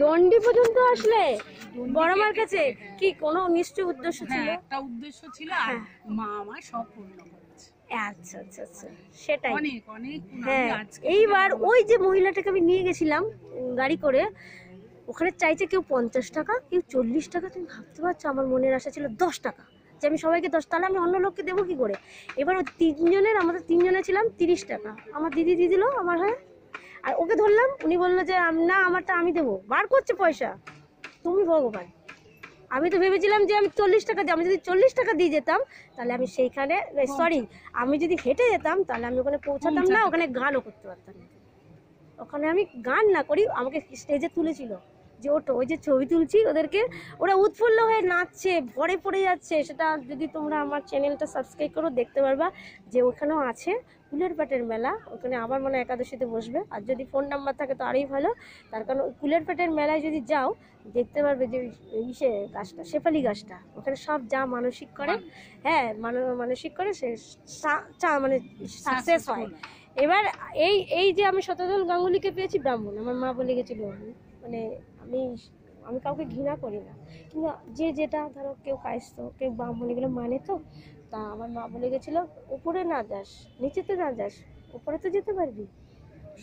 দণ্ডি পর্যন্ত আসলে বড় মার কাছে কি কোনো নিশ্চয় উদ্দেশ্য ছিল? একটা উদ্দেশ্য ছিল আর মা আমার সব পূর্ণ করেছে। আচ্ছা আচ্ছা আচ্ছা, সেটাই। অনেক অনেক। হ্যাঁ, এইবার ওই যে মহিলাটাকে আমি নিয়ে গেছিলাম গাড়ি করে, ওখানে চাইছে কেউ 50 টাকা, কেউ 40 টাকা। তুমি ভাবতে পারছো আমার মনের আশা ছিল 10 টাকা, যে আমি সবাইকে 10, তাহলে আমি অন্য লোককে দেবো কি করে? এবার ওই তিনজনের, আমাদের তিনজনে ছিলাম, 30 টাকা আমার দিদি দিয়ে দিল আমার হয়ে। আর ওকে ধরলাম, উনি বললো যে না আমারটা আমি দেবো, বার করছে পয়সা। তুমি ভগবান, আমি তো ভেবেছিলাম যে আমি 40 টাকা দিই, আমি যদি 40 টাকা দিয়ে যেতাম তাহলে আমি সেইখানে, সরি, আমি যদি হেঁটে যেতাম তাহলে আমি ওখানে পৌঁছাতাম না, ওখানে গানও করতে পারতাম না। ওখানে আমি গান না করি, আমাকে স্টেজে তুলেছিল যে ওটো, ওই যে ছবি তুলছি ওদেরকে, ওরা উৎফুল্ল হয়ে নাচছে, ভরে পড়ে যাচ্ছে। সেটা যদি তোমরা আমার চ্যানেলটা সাবস্ক্রাইব করো দেখতে পারবা যে ওখানেও আছে কুলের পাটের মেলা। ওখানে আবার মনে একাদশীতে বসবে, আর যদি ফোন নাম্বার থাকে তো আরই ভালো। তার কারণ কুলের পাটের মেলায় যদি যাও দেখতে পারবে যে ইসে গাছটা, শেফালি গাছটা, ওখানে সব যা মানসিক করে, হ্যাঁ মানসিক করে সে মানে সাকসেস হয়। এবার এই যে আমি শতদল গাঙ্গুলিকে পেয়েছি ব্রাহ্মণ, আমার মা বলে গেছিল, মানে আমি কাউকে ঘৃণা করি না, কিন্তু যে যেটা ধরো কেউ কায়স্থ, কেউ ব্রাহ্মণ, এগুলো মানে তো। তা আমার মা বলে গেছিলো উপরে না যাস, নিচেতে না যাস, উপরে তো যেতে পারবি,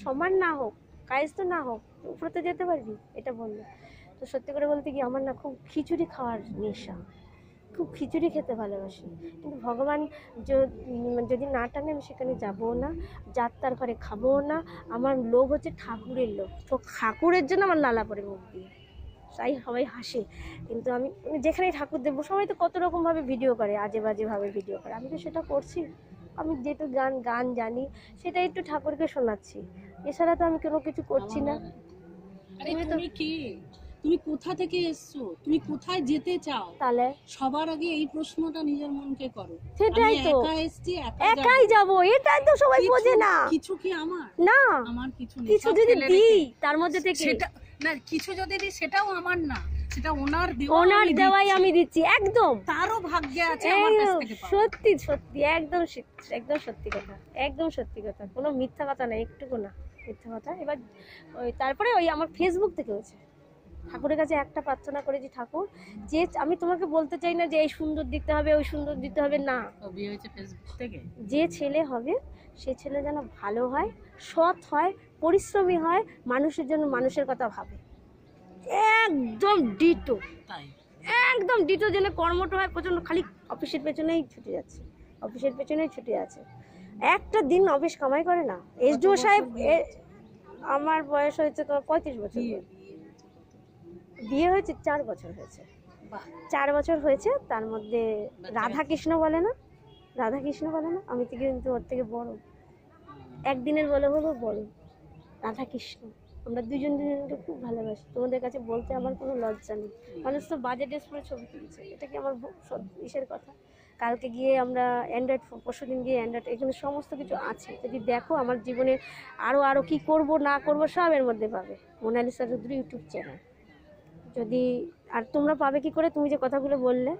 সমান না হোক, কায়স্থ না হোক, উপরে তো যেতে পারবি, এটা বললো। তো সত্যি করে বলতে কি আমার না খুব খিচুড়ি খাওয়ার নেশা, খুব খিচুড়ি খেতে ভালোবাসি। কিন্তু ভগবান যদি না টানে আমি সেখানে যাবও না, যাত্রার ঘরে খাবও না। আমার লোভ হচ্ছে ঠাকুরের লোভ, তো ঠাকুরের জন্য আমার লালা পড়ে মুখ দিয়ে, তাই সবাই হাসে। কিন্তু আমি যেখানে ঠাকুর দেখবো, সবাই তো কত রকমভাবে ভিডিও করে, আজে বাজেভাবে ভিডিও করে, আমি তো সেটা করছি। আমি যেটু গান জানি সেটা একটু ঠাকুরকে শোনাচ্ছি, এছাড়া তো আমি কোনো কিছু করছি না। তুমি কি, তুমি কোথা থেকে এসছো, তুমি কোথায় যেতে চাও, তাহলে সবার আগে এই প্রশ্নটা নিজের মনকে করো। সেটাই তো, একা এসছি, একাই যাব, এটাই তো সবাই বোঝে না। কিছু কি আমার না, আমার কিছু নেই, কিছু যদি দিই তার মধ্যে থেকে সেটা না, কিছু যদি দিই সেটাও আমার না, সেটা ওনার দেওয়াই আমি দিচ্ছি, একদম তারও ভাগ্যে আছে আমার কাছ থেকে পাওয়া। সত্যি সত্যি, একদম একদম সত্যি কথা, একদম সত্যি কথা, কোনো মিথ্যা কথা না, একটুকু না মিথ্যা কথা। এবার ওই তারপরে ওই আমার ফেসবুক থেকে হয়েছে, ঠাকুরের কাছে একটা প্রার্থনা করেছি, ঠাকুর যে আমি তোমাকে বলতে চাই না যে এই সুন্দর দিতে হবে, ওই সুন্দর দিতে হবে না, বিয়ে হয়েছে ফেসবুক থেকে, যে ছেলে হবে সে ছেলে যেন ভালো হয়, সৎ হয়, পরিশ্রমী হয়, মানুষের জন্য মানুষের কথা ভাবে, একদম ডিটো, তাই একদম ডিটো, যেন কর্মঠ হয় প্রচন্ড, খালি অফিসের পেছনেই ছুটে যাচ্ছে, অফিসের পেছনেই ছুটে আছে, একটা দিন অফিস কামাই করে না। এসডিও সাহেব, আমার বয়স হয়েছে 35 বছর, বিয়ে হয়েছে 4 বছর হয়েছে, 4 বছর হয়েছে। তার মধ্যে রাধাকৃষ্ণ বলে না, রাধাকৃষ্ণ বলে না, আমি তো কিন্তু ওর থেকে বড়, একদিনের বলে হলো বড়, রাধাকৃষ্ণ। আমরা দুজন দুজনকে খুব ভালোবাসি, তোমাদের কাছে বলতে আমার কোনো লজ্জা নেই। মানুষ তো বাজে ড্রেস পরে ছবি তুলছে, এটা কি আমার ইসের কথা? কালকে গিয়ে আমরা অ্যান্ড্রয়েড, পরশুদিন গিয়ে অ্যান্ড্রয়েড, এখানে সমস্ত কিছু আছে, যদি দেখো আমার জীবনে আরও কি করব না করব সব এর মধ্যে পাবে। মোনালিসা চৌধুরী ইউটিউব চ্যানেল, যদি আর তোমরা পাবে কি করে, তুমি যে কথাগুলো বললে